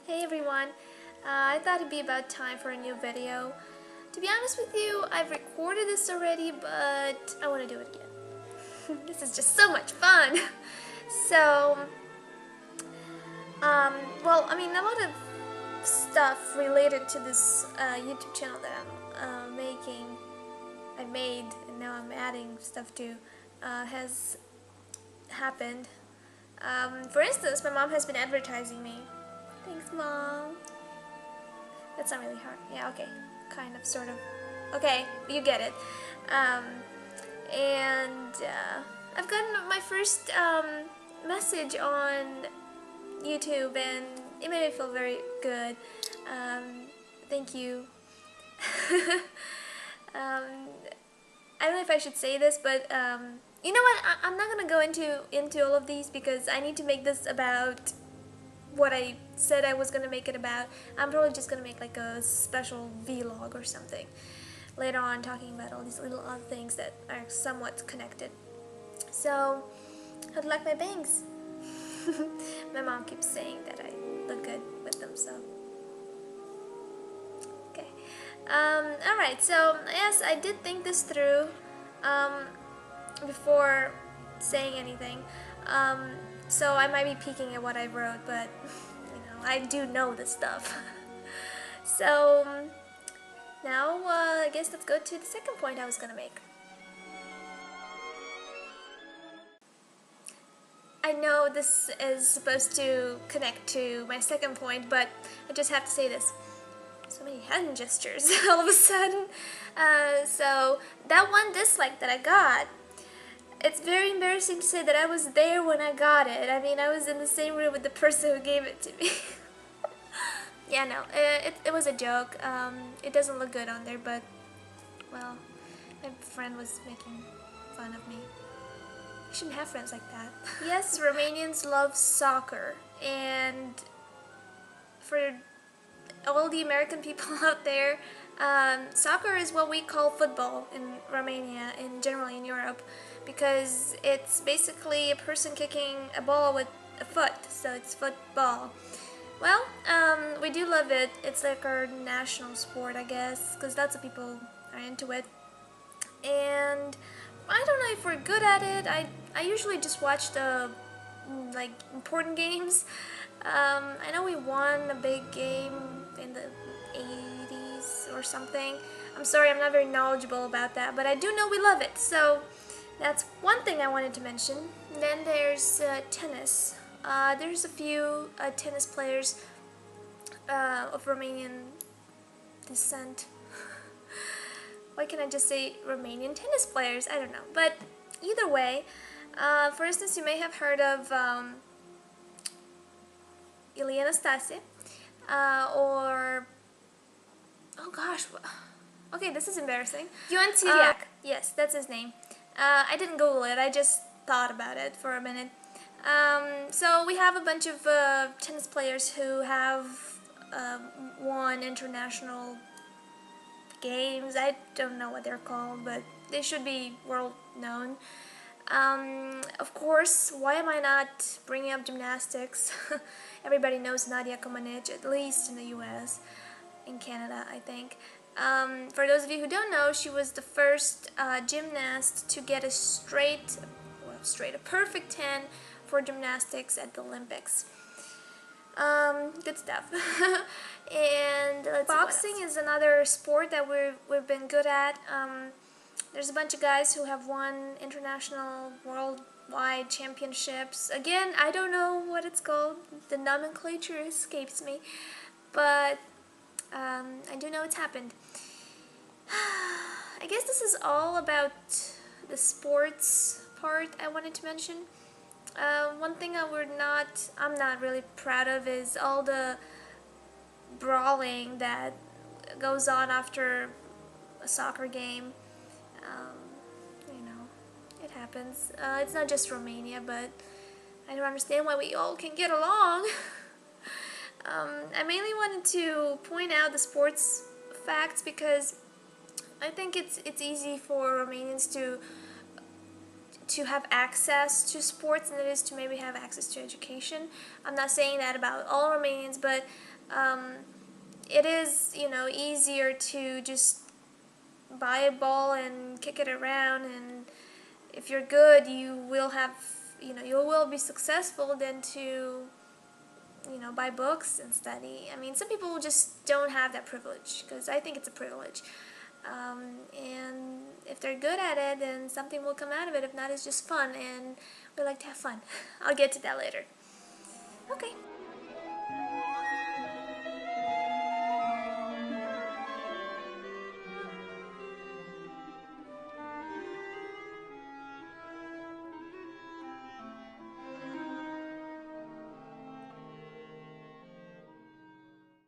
Hey everyone, I thought it'd be about time for a new video. To be honest with you, I've recorded this already, but I want to do it again. This is just so much fun. So, well, I mean, a lot of stuff related to this YouTube channel that I'm I made, and now I'm adding stuff to, has happened. For instance, my mom has been advertising me. Thanks, Mom. That's not really hard. Yeah, okay. Kind of, sort of. Okay, you get it. And I've gotten my first message on YouTube, and it made me feel very good. Thank you. I don't know if I should say this, but you know what? I'm not gonna go into all of these because I need to make this about what I said I was gonna make it about. I'm probably just gonna make like a special vlog or something later on, talking about all these little odd things that are somewhat connected. So, how do you like my bangs? My mom keeps saying that I look good with them, so okay. Alright, so yes, I did think this through before saying anything. So I might be peeking at what I wrote, but you know, I do know this stuff. So now I guess let's go to the second point I was gonna make. I know this is supposed to connect to my second point, but I just have to say this. So many hand gestures all of a sudden. So that one dislike that I got, it's very embarrassing to say that I was there when I got it. I mean, I was in the same room with the person who gave it to me. Yeah, no, it was a joke. It doesn't look good on there, but, well, my friend was making fun of me. I shouldn't have friends like that. Yes, Romanians love soccer, and for all the American people out there, soccer is what we call football in Romania and generally in Europe, because it's basically a person kicking a ball with a foot, so it's football. Well, we do love it. It's like our national sport, I guess, because lots of people are into it. And I don't know if we're good at it. I usually just watch the like important games. I know we won a big game in the 80s or something. I'm sorry, I'm not very knowledgeable about that, but I do know we love it. So that's one thing I wanted to mention. Then there's tennis. There's a few tennis players of Romanian descent. Why can't I just say Romanian tennis players? I don't know. But either way, for instance, you may have heard of Ileana Stase, or, oh gosh, okay, this is embarrassing. Ioan Țiriac, yes, that's his name. I didn't Google it, I just thought about it for a minute. So we have a bunch of tennis players who have won international games. I don't know what they're called, but they should be world known. Of course, why am I not bringing up gymnastics? Everybody knows Nadia Comaneci, at least in the US, in Canada, I think. For those of you who don't know, she was the first gymnast to get a perfect 10 for gymnastics at the Olympics. Good stuff. And boxing is another sport that we've been good at. There's a bunch of guys who have won international, worldwide championships. Again, I don't know what it's called. The nomenclature escapes me, but I do know it's happened. I guess this is all about the sports part I wanted to mention. One thing I'm not really proud of is all the brawling that goes on after a soccer game. You know, it happens. It's not just Romania, but I don't understand why we all can get along. I mainly wanted to point out the sports facts because I think it's easy for Romanians to have access to sports than it is to maybe have access to education. I'm not saying that about all Romanians, but It is, you know, easier to just buy a ball and kick it around, and if you're good, you will have, you know, you will be successful than to, you know, buy books and study. I mean, some people just don't have that privilege, because I think it's a privilege. And if they're good at it, then something will come out of it. If not, it's just fun, and we like to have fun. I'll get to that later. Okay.